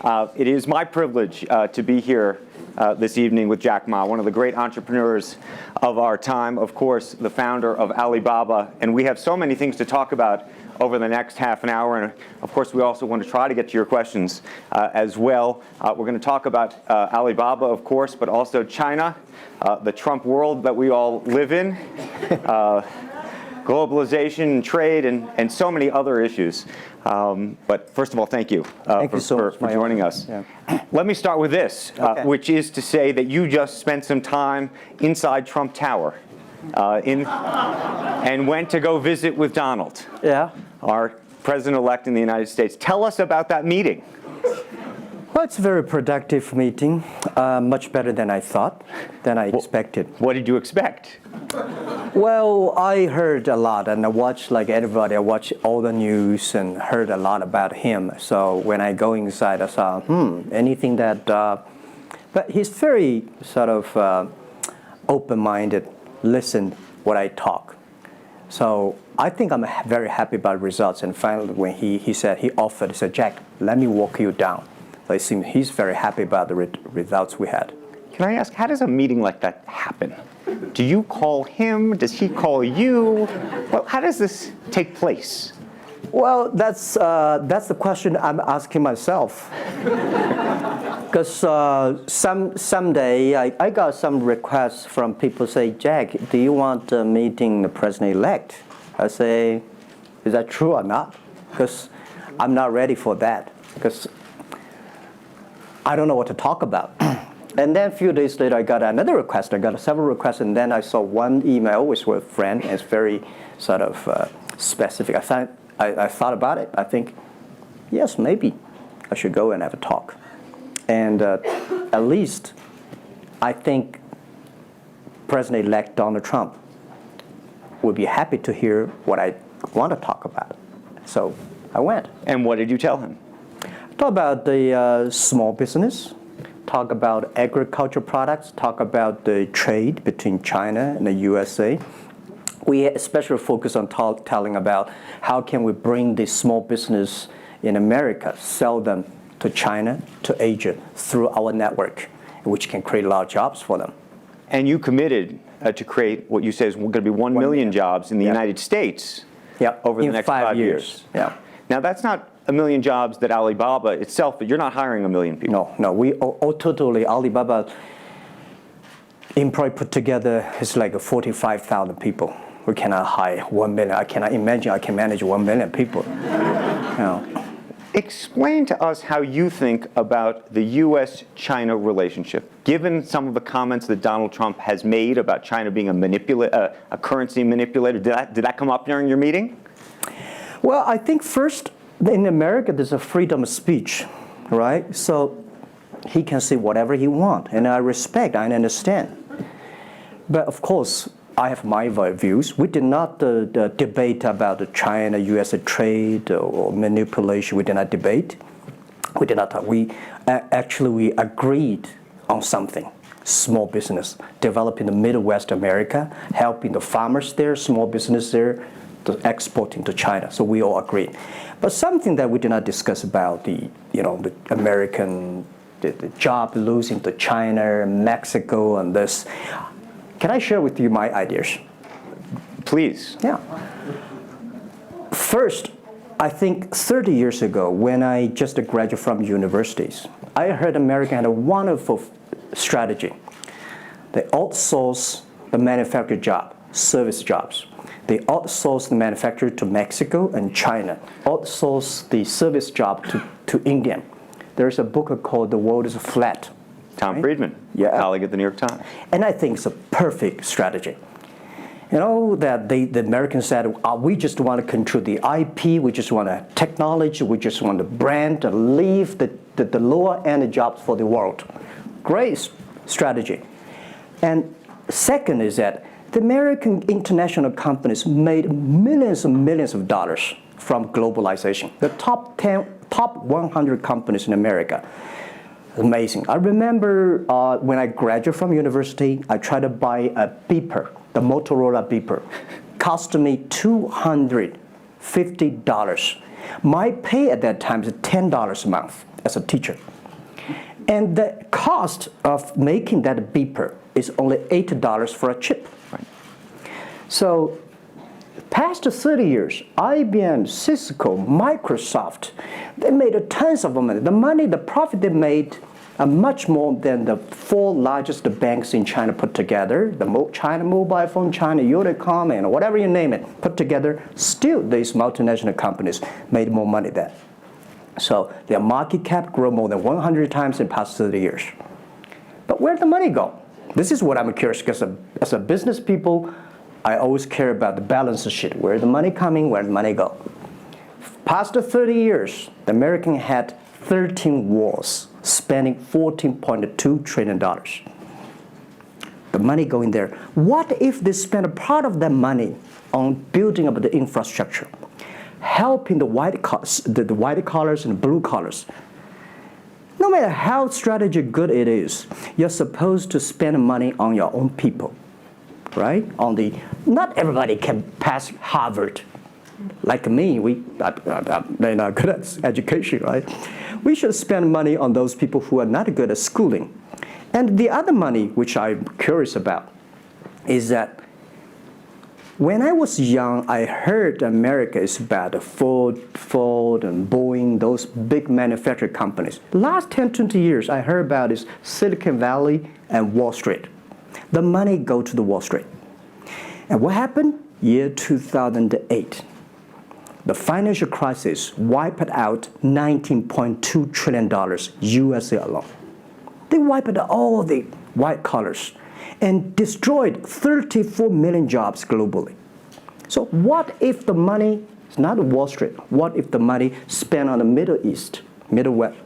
It is my privilege to be here this evening with Jack Ma, one of the great entrepreneurs of our time, of course, the founder of Alibaba. And we have so many things to talk about over the next half an hour. And of course, we also want to try to get to your questions as well. We're going to talk about Alibaba, of course, but also China, the Trump world that we all live in, globalization, trade, and so many other issues. But first of all, thank you, for joining us. Yeah. Let me start with this, which is to say that you just spent some time inside Trump Tower and went to go visit with Donald, our president-elect in the United States. Tell us about that meeting. Well, it's a very productive meeting, much better than I thought, than I expected. What did you expect? Well, I heard a lot, and I watched, like everybody, I watched all the news and heard a lot about him. So when I go inside, I saw, anything that, but he's very sort of open-minded, listen what I talk. So I think I'm very happy about results. And finally, when he said, Jack, let me walk you down. So it seems he's very happy about the results we had. Can I ask, how does a meeting like that happen? Do you call him? Does he call you? Well, how does this take place? Well, that's the question I'm asking myself. Because someday I got some requests from people say, Jack, do you want a meeting the president-elect? I say, is that true or not? Because I'm not ready for that. Because I don't know what to talk about. And then a few days later, I got another request. I got several requests, and then I saw one email with a friend. And it's very sort of specific. I thought about it. I think, yes, maybe I should go and have a talk. And at least I think President-elect Donald Trump would be happy to hear what I want to talk about. So I went. And what did you tell him? Talk about the small business, talk about agricultural products, talk about the trade between China and the USA. We especially focus on telling about how can we bring the small business in America, sell them to China, to Asia, through our network, which can create a lot of jobs for them. And you committed to create what you say is going to be 1 million jobs in the United States over the next 5 years. Yeah. Now, that's not a million jobs that Alibaba itself, but you're not hiring 1 million people. No, we totally, Alibaba employee put together is like 45,000 people. We cannot hire 1 million. I cannot imagine I can manage 1 million people. Explain to us how you think about the U.S.-China relationship, given some of the comments that Donald Trump has made about China being a currency manipulator. Did that come up during your meeting? Well, I think first, in America, there's a freedom of speech, right? So he can say whatever he wants, and I respect, I understand. But of course, I have my views. We did not debate about the China-U.S. trade or manipulation. We did not debate. We did not talk. We agreed on something. Small business, developing the Midwest America, helping the farmers there, small business there, to exporting to China. So we all agreed. But something that we did not discuss about the American the job losing to China, Mexico, and this. Can I share with you my ideas? Please. Yeah. First, I think 30 years ago, when I just graduated from universities, I heard America had a wonderful strategy. They outsource the manufacturing job, service jobs. They outsource the manufacturer to Mexico and China, outsource the service job to India. There's a book called The World is Flat. Tom Friedman, colleague at the New York Times. And I think it's a perfect strategy. You know, that the Americans said, we just want to control the IP, we just want the technology, we just want the brand, and leave the lower-end jobs for the world. Great strategy. And second is that the American international companies made millions and millions of dollars from globalization. The top 100 companies in America. Amazing. I remember when I graduated from university, I tried to buy a beeper, the Motorola beeper. Cost me $250. My pay at that time is $10 a month as a teacher. And the cost of making that beeper is only $8 for a chip. Right. So past 30 years, IBM, Cisco, Microsoft, they made tons of money. The profit they made are much more than the 4 largest banks in China put together, the China Mobile Phone, China Unicom, and whatever you name it, put together. Still, these multinational companies made more money than. So their market cap grew more than 100 times in the past 30 years. But where'd the money go? This is what I'm curious, because as a business people, I always care about the balance sheet. Where's the money coming? Where'd the money go? Past 30 years, the American had 13 wars, spending $14.2 trillion. The money going there. What if they spend a part of that money on building up the infrastructure, helping the white collars and the blue collars? No matter how strategy good it is, you're supposed to spend money on your own people, right? Not everybody can pass Harvard. Like me, they're not good at education, right? We should spend money on those people who are not good at schooling. And the other money, which I'm curious about, is that when I was young, I heard America is about Ford and Boeing, those big manufacturing companies. The last 10, 20 years, I heard about is Silicon Valley and Wall Street. The money go to the Wall Street. And what happened? Year 2008. The financial crisis wiped out $19.2 trillion USA alone. They wiped out all the white collars and destroyed 34 million jobs globally. So what if the money is not Wall Street? What if the money spent on the Middle East, Middle West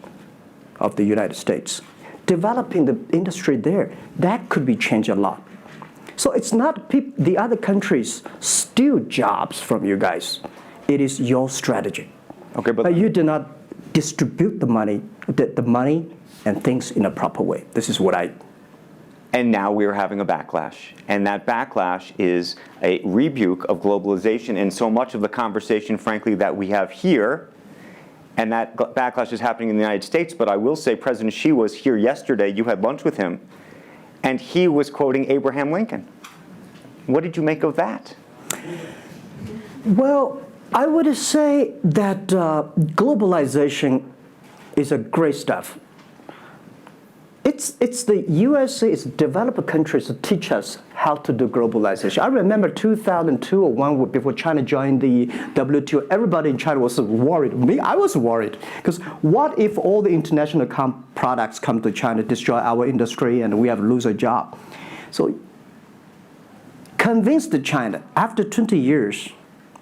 of the United States, developing the industry there? That could be changed a lot. So it's not the other countries steal jobs from you guys. It is your strategy. Okay, but you do not distribute the money and things in a proper way. This is what I. And now we are having a backlash. And that backlash is a rebuke of globalization. And so much of the conversation, frankly, that we have here, and that backlash is happening in the United States. But I will say President Xi was here yesterday. You had lunch with him. And he was quoting Abraham Lincoln. What did you make of that? Well, I would say that globalization is a great stuff. It's the USA, it's developed countries to teach us how to do globalization. I remember 2002 or 1 before China joined the WTO, everybody in China was worried. Me, I was worried. Because what if all the international products come to China, destroy our industry, and we have to lose a job? So convinced China, after 20 years,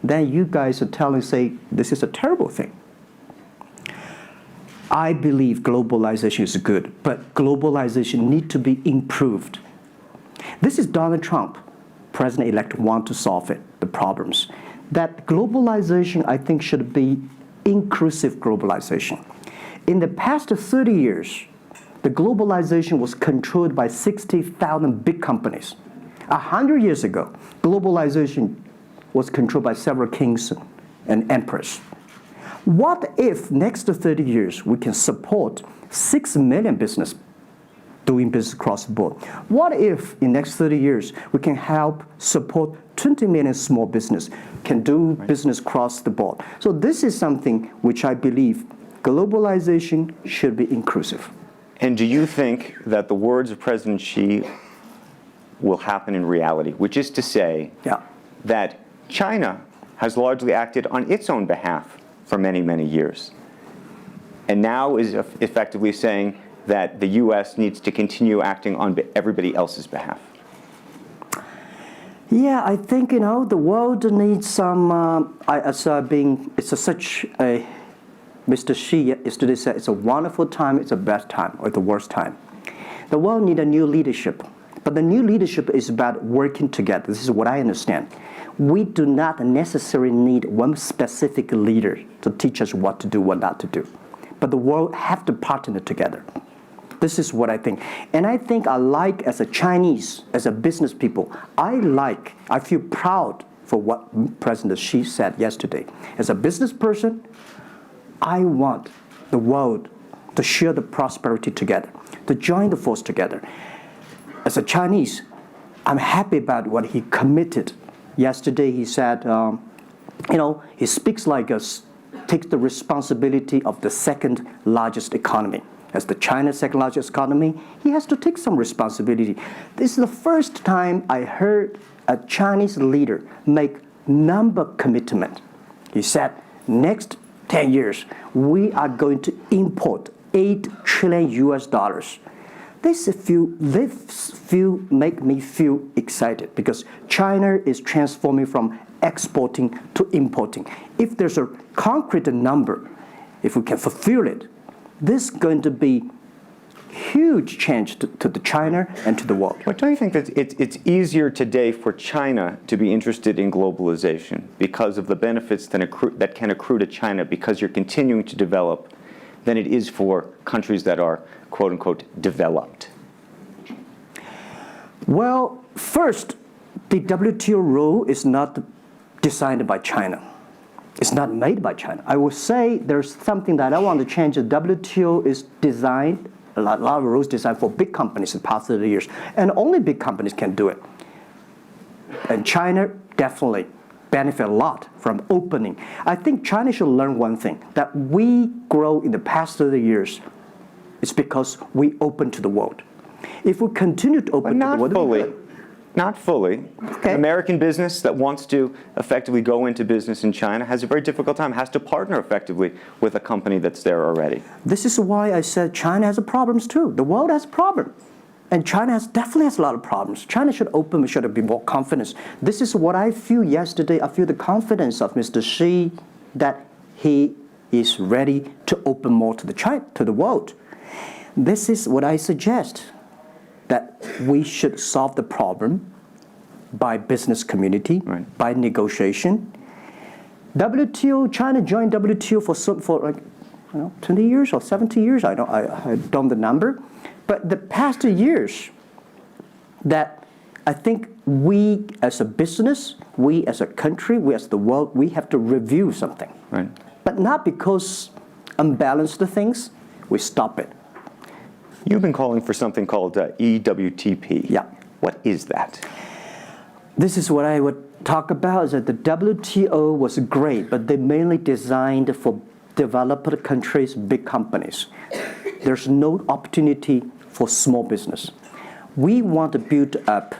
then you guys are say, this is a terrible thing. I believe globalization is good, but globalization needs to be improved. This is Donald Trump, President-elect, want to solve it, the problems. That globalization, I think, should be inclusive globalization. In the past 30 years, the globalization was controlled by 60,000 big companies. 100 years ago, globalization was controlled by several kings and emperors. What if next 30 years we can support 6 million business doing business across the board? What if in next 30 years we can help support 20 million small business can do business across the board? So this is something which I believe globalization should be inclusive. And do you think that the words of President Xi will happen in reality, which is to say that China has largely acted on its own behalf for many, many years, and now is effectively saying that the U.S. needs to continue acting on everybody else's behalf? Yeah, I think, the world needs some, Mr. Xi yesterday said, it's a wonderful time, it's a bad time, or the worst time. The world needs a new leadership, but the new leadership is about working together. This is what I understand. We do not necessarily need one specific leader to teach us what to do, what not to do. But the world have to partner together. This is what I think. And I think as a Chinese, as a business people, I feel proud for what President Xi said yesterday. As a business person, I want the world to share the prosperity together, to join the force together. As a Chinese, I'm happy about what he committed. Yesterday he said, he speaks like us, takes the responsibility of the second largest economy. As the China's second largest economy, he has to take some responsibility. This is the first time I heard a Chinese leader make number commitment. He said, next 10 years, we are going to import $8 trillion US. This make me feel excited because China is transforming from exporting to importing. If there's a concrete number, if we can fulfill it, this is going to be huge change to the China and to the world. But don't you think that it's easier today for China to be interested in globalization because of the benefits that can accrue to China because you're continuing to develop than it is for countries that are, quote unquote, developed? Well, first, the WTO rule is not designed by China. It's not made by China. I will say there's something that I want to change. The WTO is designed, a lot of rules designed for big companies in the past 30 years, and only big companies can do it. And China definitely benefit a lot from opening. I think China should learn one thing, that we grow in the past 30 years, it's because we open to the world. If we continue to open to the world... Not fully. Okay. American business that wants to effectively go into business in China has a very difficult time, has to partner effectively with a company that's there already. This is why I said China has problems too. The world has problems. And China definitely has a lot of problems. China should open, should be more confidence. This is what I feel yesterday. I feel the confidence of Mr. Xi that he is ready to open more to the world. This is what I suggest, that we should solve the problem by business community, right, by negotiation. WTO, China joined WTO for like 20 years or 70 years. I don't know the number, but the past years, that I think we as a business, we as a country, we as the world, we have to review something. Right. But not because unbalanced things, we stop it. You've been calling for something called EWTP. Yeah. What is that? This is what I would talk about, is that the WTO was great, but they mainly designed for developed countries, big companies. There's no opportunity for small business. We want to build up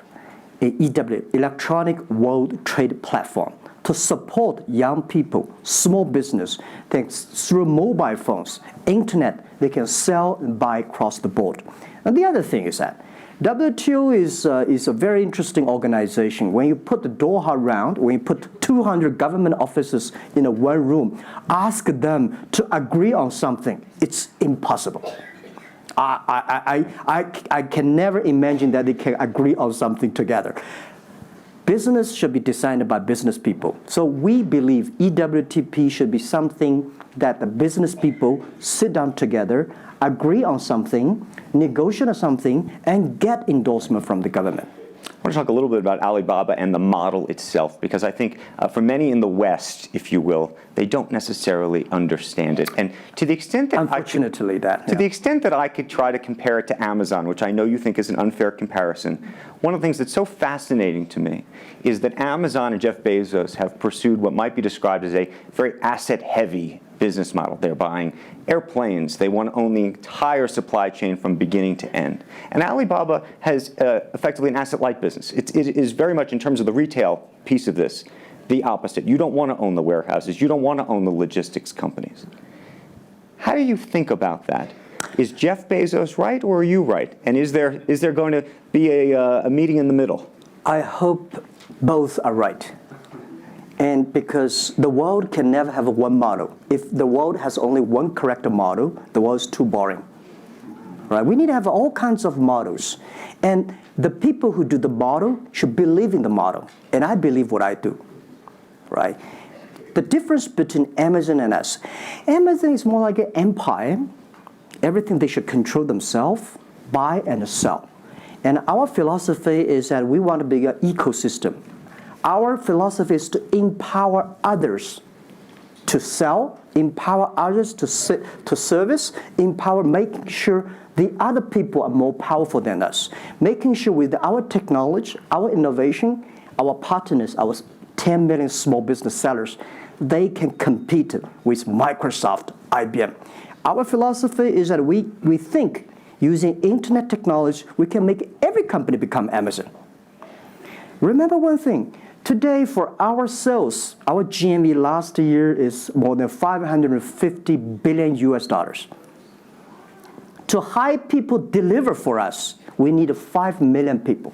an EW, Electronic World Trade Platform, to support young people, small business, thanks through mobile phones, internet, they can sell and buy across the board. And the other thing is that WTO is a very interesting organization. When you put the Doha round, when you put 200 government officers in one room, ask them to agree on something, it's impossible. I can never imagine that they can agree on something together. Business should be designed by business people. So we believe EWTP should be something that the business people sit down together, agree on something, negotiate on something, and get endorsement from the government. I want to talk a little bit about Alibaba and the model itself, because I think for many in the West, if you will, they don't necessarily understand it. And to the extent that the extent that I could try to compare it to Amazon, which I know you think is an unfair comparison, one of the things that's so fascinating to me is that Amazon and Jeff Bezos have pursued what might be described as a very asset-heavy business model. They're buying airplanes. They want to own the entire supply chain from beginning to end. And Alibaba has effectively an asset-light business. It is very much, in terms of the retail piece of this, the opposite. You don't want to own the warehouses. You don't want to own the logistics companies. How do you think about that? Is Jeff Bezos right, or are you right? And is there going to be a meeting in the middle? I hope both are right. And because the world can never have one model. If the world has only one correct model, the world is too boring. Right? We need to have all kinds of models. And the people who do the model should believe in the model. And I believe what I do. Right? The difference between Amazon and us. Amazon is more like an empire. Everything they should control themselves, buy and sell. And our philosophy is that we want to be an ecosystem. Our philosophy is to empower others to sell, empower others to service, empower making sure the other people are more powerful than us, making sure with our technology, our innovation, our partners, our 10 million small business sellers, they can compete with Microsoft, IBM. Our philosophy is that we think using internet technology, we can make every company become Amazon. Remember one thing, today for our sales, our GMV last year is more than 550 billion US dollars. To hire people deliver for us, we need 5 million people.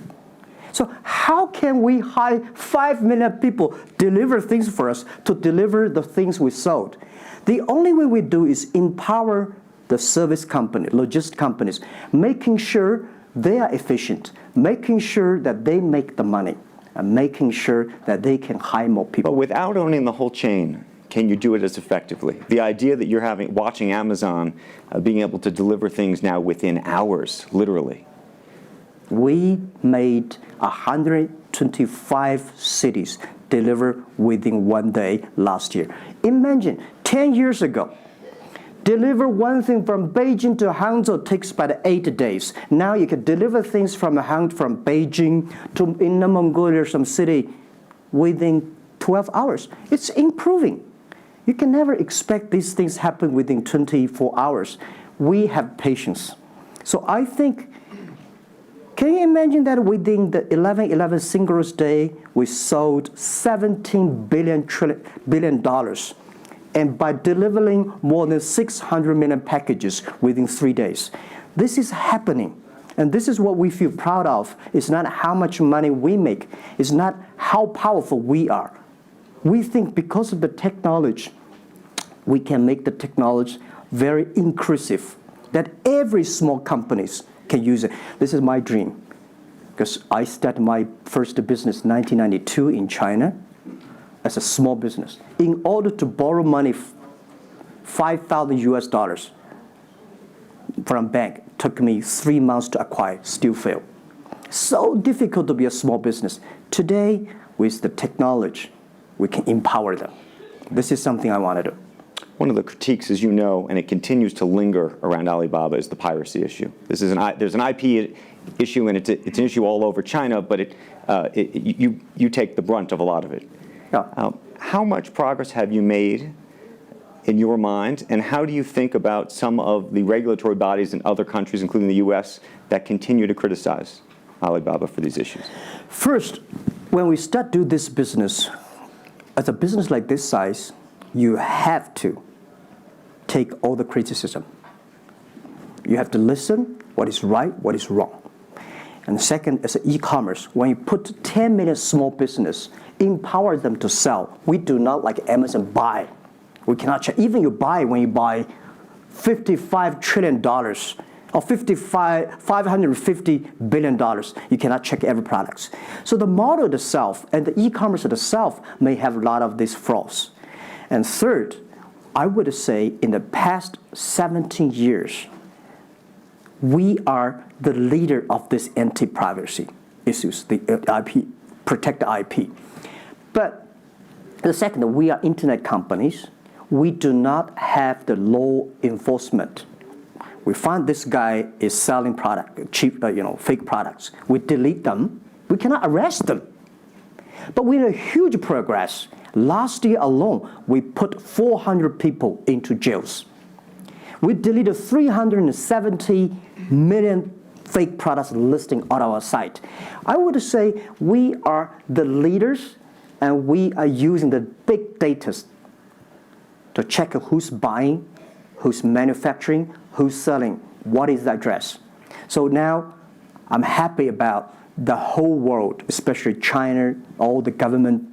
So how can we hire 5 million people deliver things for us to deliver the things we sold? The only way we do is empower the service company, logistics companies, making sure they are efficient, making sure that they make the money, and making sure that they can hire more people. But without owning the whole chain, can you do it as effectively? The idea that you're watching Amazon being able to deliver things now within hours, literally. We made 125 cities deliver within 1 day last year. Imagine, 10 years ago, deliver one thing from Beijing to Hangzhou takes about 8 days. Now you can deliver things from Beijing to Inner Mongolia, some city, within 12 hours. It's improving. You can never expect these things happen within 24 hours. We have patience. So I think, can you imagine that within the 11/11 Singles Day, we sold $17 billion, and by delivering more than 600 million packages within 3 days. This is happening, and this is what we feel proud of. It's not how much money we make. It's not how powerful we are. We think because of the technology, we can make the technology very inclusive, that every small companies can use it. This is my dream, because I started my first business in 1992 in China as a small business. In order to borrow money, 5,000 US dollars from bank, took me 3 months to acquire, still failed. So difficult to be a small business. Today, with the technology, we can empower them. This is something I want to do. One of the critiques, as you know, and it continues to linger around Alibaba, is the piracy issue. There's an IP issue, and it's an issue all over China, but you take the brunt of a lot of it. Yeah. How much progress have you made in your mind, and how do you think about some of the regulatory bodies in other countries, including the US, that continue to criticize Alibaba for these issues? First, when we start do this business, as a business like this size, you have to take all the criticism. You have to listen what is right, what is wrong. And second, as an e-commerce, when you put 10 million small business, empower them to sell. We do not like Amazon buy. We cannot check. Even when you buy $55 trillion or $550 billion, you cannot check every product. So the model itself and the e-commerce itself may have a lot of these flaws. And third, I would say in the past 17 years, we are the leader of this anti-privacy issues, the IP, protect the IP. But the second, we are internet companies. We do not have the law enforcement. We find this guy is selling cheap, fake products. We delete them. We cannot arrest them. But we made huge progress. Last year alone, we put 400 people into jails. We deleted 370 million fake products listing on our site. I would say we are the leaders, and we are using the big data to check who's buying, who's manufacturing, who's selling, what is the address. So now I'm happy about the whole world, especially China, all the government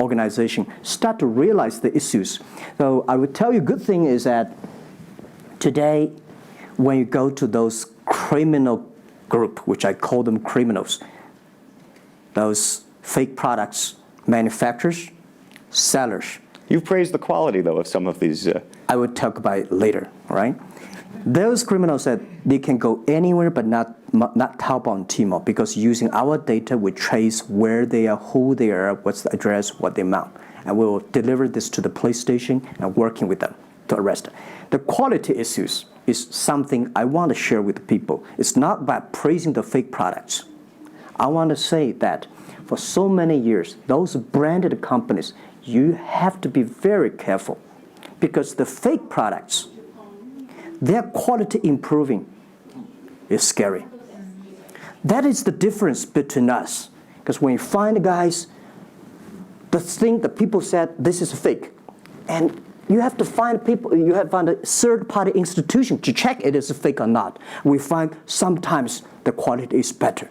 organization, start to realize the issues. So I would tell you, good thing is that today, when you go to those criminal group, which I call them criminals, those fake products, manufacturers, sellers. You've praised the quality, though, of some of these. I would talk about it later, right? Those criminals said they can go anywhere but not Taobao and Tmall, because using our data, we trace where they are, who they are, what's the address, what the amount. and we will deliver this to the police station and working with them to arrest them. The quality issues is something I want to share with the people. It's not about praising the fake products. I want to say that for so many years, those branded companies, you have to be very careful because the fake products, their quality improving is scary. That is the difference between us. Because when you find guys, the people said this is fake, and you have to find people. You have to find a third-party institution to check it is fake or not. We find sometimes the quality is better.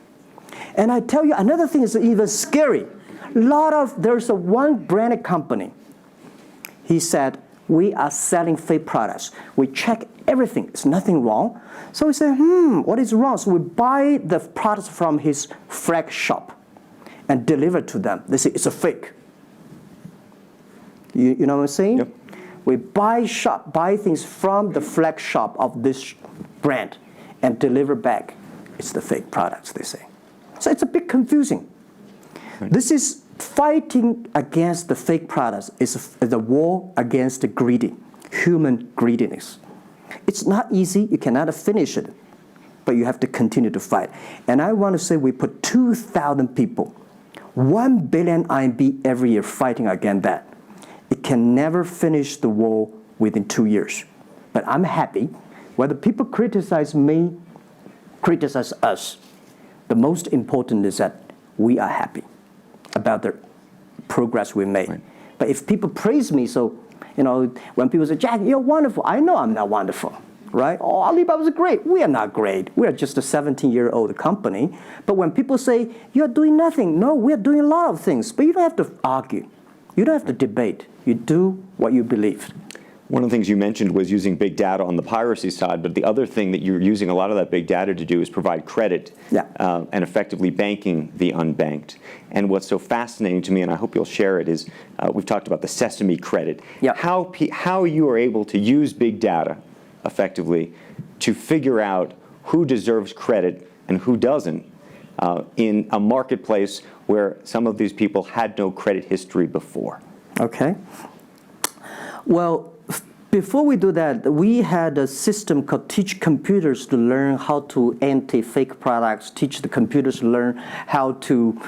And I tell you, another thing is even scary. There's one branded company. He said, we are selling fake products. We check everything. There's nothing wrong. So we say, what is wrong? So we buy the products from his flag shop and deliver to them. They say, it's a fake. You know what I'm saying? Yep. We buy things from the flag shop of this brand and deliver back. It's the fake products, they say. So it's a bit confusing. Right. This is fighting against the fake products is the war against the human greediness. It's not easy. You cannot finish it, but you have to continue to fight. And I want to say we put 2,000 people, 1 billion RMB every year fighting against that. It can never finish the war within 2 years. But I'm happy. Whether people criticize me, criticize us, the most important is that we are happy about the progress we made. Right. But if people praise me, so, when people say, Jack, you're wonderful, I know I'm not wonderful, right? Oh, Alibaba's great. We are not great. We are just a 17-year-old company. But when people say, you're doing nothing, no, we're doing a lot of things. But you don't have to argue. You don't have to debate. You do what you believe. One of the things you mentioned was using big data on the piracy side, but the other thing that you're using a lot of that big data to do is provide credit and effectively banking the unbanked. And what's so fascinating to me, and I hope you'll share it, is we've talked about the Sesame credit. Yep. How you are able to use big data effectively to figure out who deserves credit and who doesn't in a marketplace where some of these people had no credit history before. Okay. Well, before we do that, we had a system called Teach Computers to learn how to anti-fake products, teach the computers to learn how to,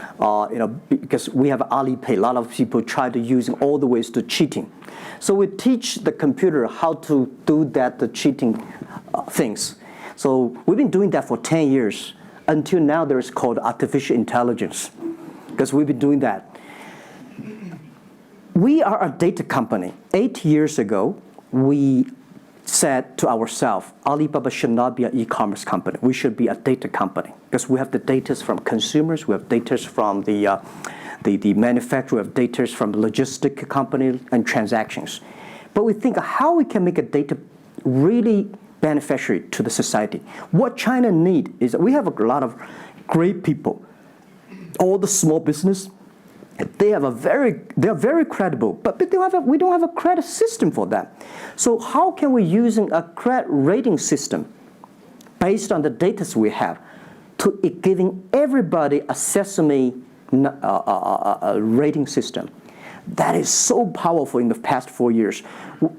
because we have Alipay, a lot of people try to use all the ways to cheating. So we teach the computer how to do that, the cheating things. So we've been doing that for 10 years. Until now, there's called artificial intelligence, because we've been doing that. We are a data company. 8 years ago, we said to ourselves, Alibaba should not be an e-commerce company. We should be a data company because we have the data from consumers, we have data from the manufacturer, we have data from the logistic company and transactions. But we think how we can make a data really beneficiary to the society. What China need is we have a lot of great people. All the small business, they are very credible, but we don't have a credit system for that. So how can we using a credit rating system based on the data we have to giving everybody a Sesame rating system? That is so powerful in the past 4 years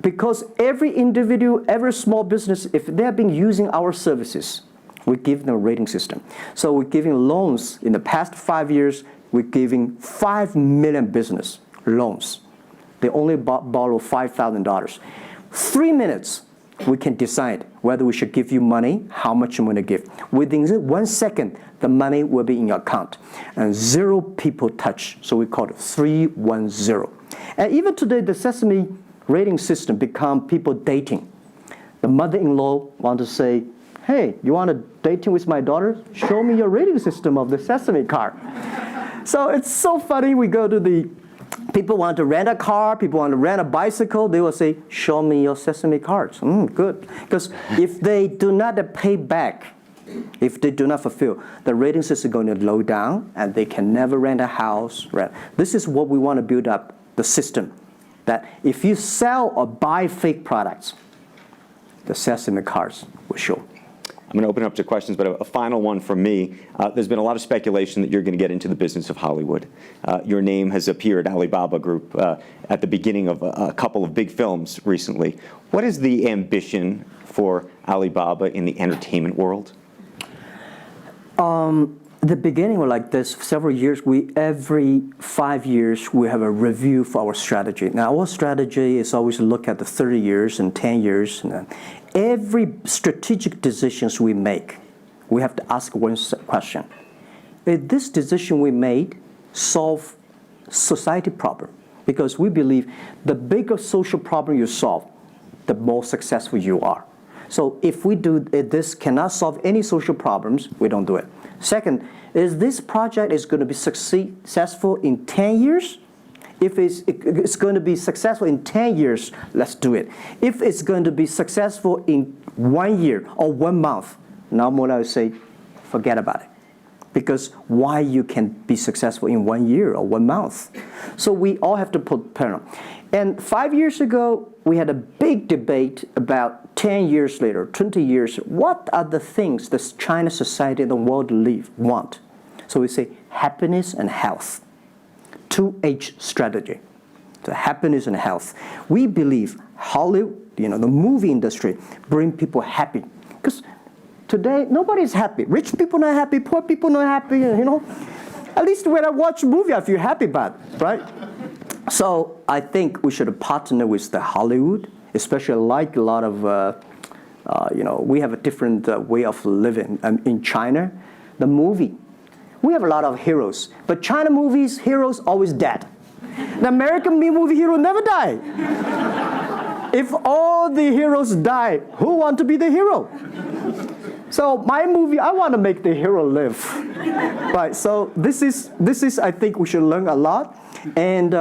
because every individual, every small business, if they have been using our services, we give them a rating system. So we're giving loans in the past 5 years. We're giving 5 million business loans. They only borrow $5,000. 3 minutes, we can decide whether we should give you money, how much you want to give. Within 1 second, the money will be in your account. And 0 people touch, so we call it 310. And even today, the Sesame rating system become people dating. The mother-in-law want to say, hey, you want to dating with my daughter? Show me your rating system of the Sesame card. So it's so funny. We go to people want to rent a car, people want to rent a bicycle. They will say, show me your Sesame cards. Good. Because if they do not pay back, if they do not fulfill, the rating system is going to low down and they can never rent a house. This is what we want to build up, the system. That if you sell or buy fake products, the Sesame cards will show. I'm going to open it up to questions, but a final one from me. There's been a lot of speculation that you're going to get into the business of Hollywood. Your name has appeared, Alibaba Group, at the beginning of a couple of big films recently. What is the ambition for Alibaba in the entertainment world? The beginning was like this. Several years, every 5 years, we have a review for our strategy. Now, our strategy is always to look at the 30 years and 10 years. And every strategic decisions we make, we have to ask one question. Is this decision we made solve society problem? Because we believe the bigger social problem you solve, the more successful you are. So if this cannot solve any social problems, we don't do it. Second, is this project is going to be successful in 10 years? If it's going to be successful in 10 years, let's do it. If it's going to be successful in 1 year or 1 month, now more I would say, forget about it. Because why you can be successful in 1 year or 1 month? So we all have to put parallel. And 5 years ago, we had a big debate about 10 years later, 20 years, what are the things that China society and the world want? So we say happiness and health. 2H strategy. So happiness and health. We believe Hollywood, the movie industry, bring people happy. Because today, nobody's happy. Rich people not happy, poor people not happy, At least when I watch a movie, I feel happy about it, right? So I think we should partner with the Hollywood, especially like a lot of, we have a different way of living. In China, the movie, we have a lot of heroes. But China movies, heroes always dead. The American movie hero never die. If all the heroes die, who want to be the hero? So my movie, I want to make the hero live. Right, so this is, I think we should learn a lot. And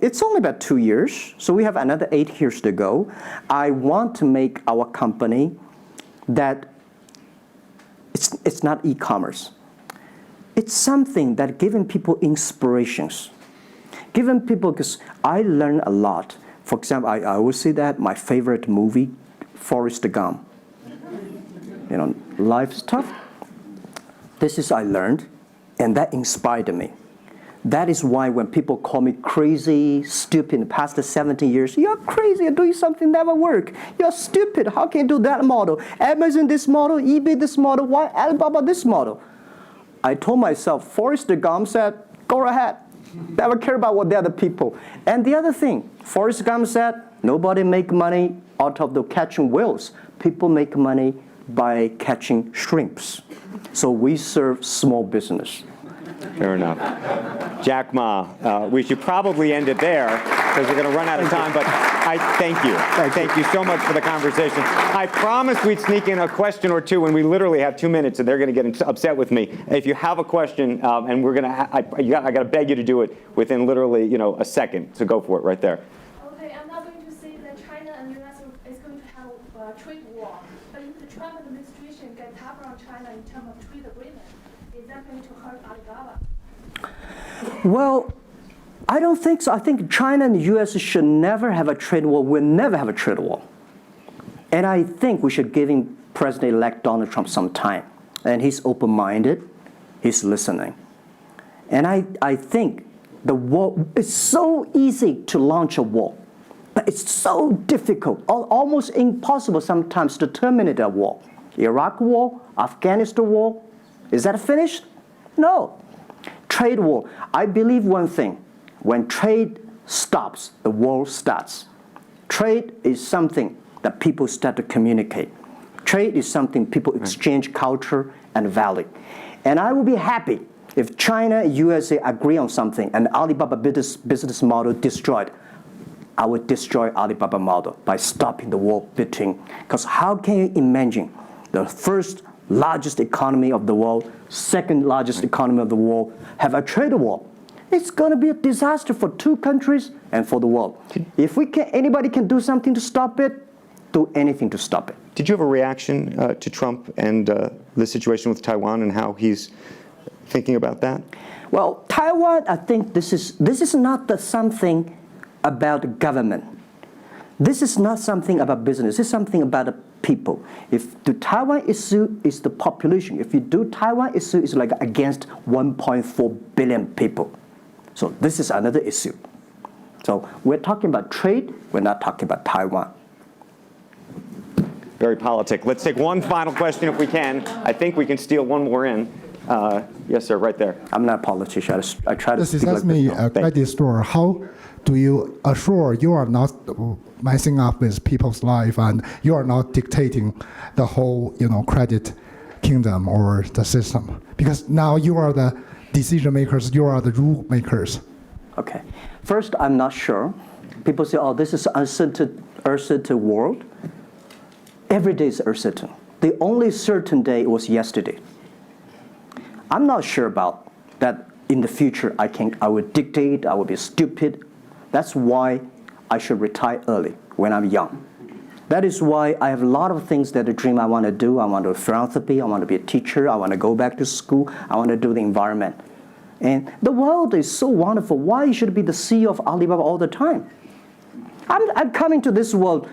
it's only about 2 years, so we have another 8 years to go. I want to make our company that it's not e-commerce. It's something that giving people inspirations. Giving people, because I learn a lot. For example, I always say that my favorite movie, Forrest Gump. Life's tough. This is I learned, and that inspired me. That is why when people call me crazy, stupid in the past 17 years, you're crazy, you're doing something never work. You're stupid, how can you do that model? Amazon this model, eBay this model, why Alibaba this model? I told myself, Forrest Gump said, go ahead. Never care about what the other people. And the other thing, Forrest Gump said, nobody make money out of the catching whales. People make money by catching shrimps. So we serve small business. Fair enough. Jack Ma, we should probably end it there because we're going to run out of time, but I thank you. Thank you so much for the conversation. I promised we'd sneak in a question or two, and we literally have 2 minutes, and they're going to get upset with me. If you have a question, and we're going to, I got to beg you to do it within literally, a second. So go for it right there. Okay, I'm not going to say that China and US is going to have a trade war, but if the Trump administration get tougher on China in terms of trade agreement, is that going to hurt Alibaba? Well, I don't think so. I think China and the US should never have a trade war. We'll never have a trade war. And I think we should give President-elect Donald Trump some time. And he's open-minded. He's listening. And I think the war, it's so easy to launch a war. But it's so difficult, almost impossible sometimes to terminate a war. Iraq war, Afghanistan war, is that finished? No. Trade war. I believe one thing. When trade stops, the war starts. Trade is something that people start to communicate. Trade is something people exchange culture and value. And I will be happy if China and USA agree on something and Alibaba business model destroyed. I would destroy Alibaba model by stopping the war between. Because how can you imagine the first largest economy of the world, second largest economy of the world, have a trade war? It's going to be a disaster for two countries and for the world. If anybody can do something to stop it, do anything to stop it. Did you have a reaction to Trump and the situation with Taiwan and how he's thinking about that? Well, Taiwan, I think this is not something about government. This is not something about business. This is something about people. If the Taiwan issue is the population, if you do Taiwan issue, it's like against 1.4 billion people. So this is another issue. So we're talking about trade, we're not talking about Taiwan. Very politic. Let's take one final question if we can. I think we can steal one more in. Yes, sir, right there. I'm not a politician. I try to This speak is like me, this. a credit store. How do you assure you are not messing up with people's life and you are not dictating the whole, credit kingdom or the system? Because now you are the decision makers, you are the rule makers. Okay. First, I'm not sure. People say, oh, this is uncertain world. Every day is uncertain. The only certain day was yesterday. I'm not sure about that in the future I will dictate, I will be stupid. That's why I should retire early when I'm young. That is why I have a lot of things that I dream I want to do. I want to do philanthropy, I want to be a teacher, I want to go back to school, I want to do the environment. And the world is so wonderful. Why should I be the CEO of Alibaba all the time? I'm coming to this world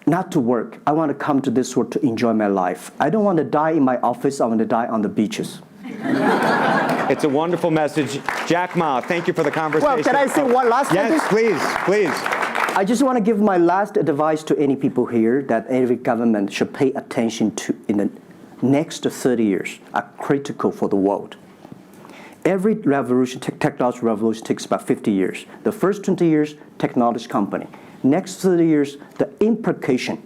not to work. I want to come to this world to enjoy my life. I don't want to die in my office. I want to die on the beaches. It's a wonderful message. Jack Ma, thank you for the conversation. Well, can I say one last thing? Yes, please. I just want to give my last advice to any people here that every government should pay attention to in the next 30 years are critical for the world. Every revolution, technology revolution takes about 50 years. The first 20 years, technology company. Next 30 years, the implication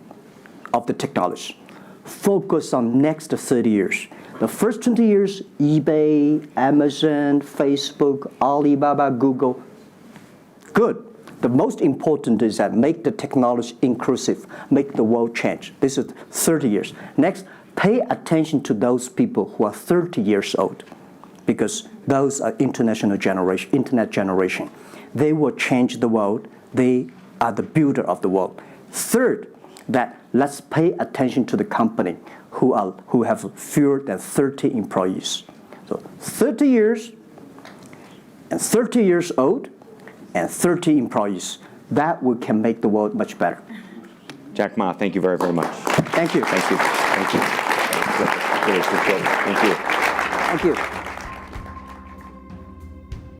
of the technology. Focus on next 30 years. The first 20 years, eBay, Amazon, Facebook, Alibaba, Google. Good. The most important is that make the technology inclusive, make the world change. This is 30 years. Next, pay attention to those people who are 30 years old, because those are internet generation. They will change the world. They are the builder of the world. Third, that let's pay attention to the company who have fewer than 30 employees. So 30 years and 30 years old and 30 employees. That can make the world much better. Jack Ma, thank you very, very much. Thank you. Thank you. Thank you. Really appreciate it. Thank you. Thank you.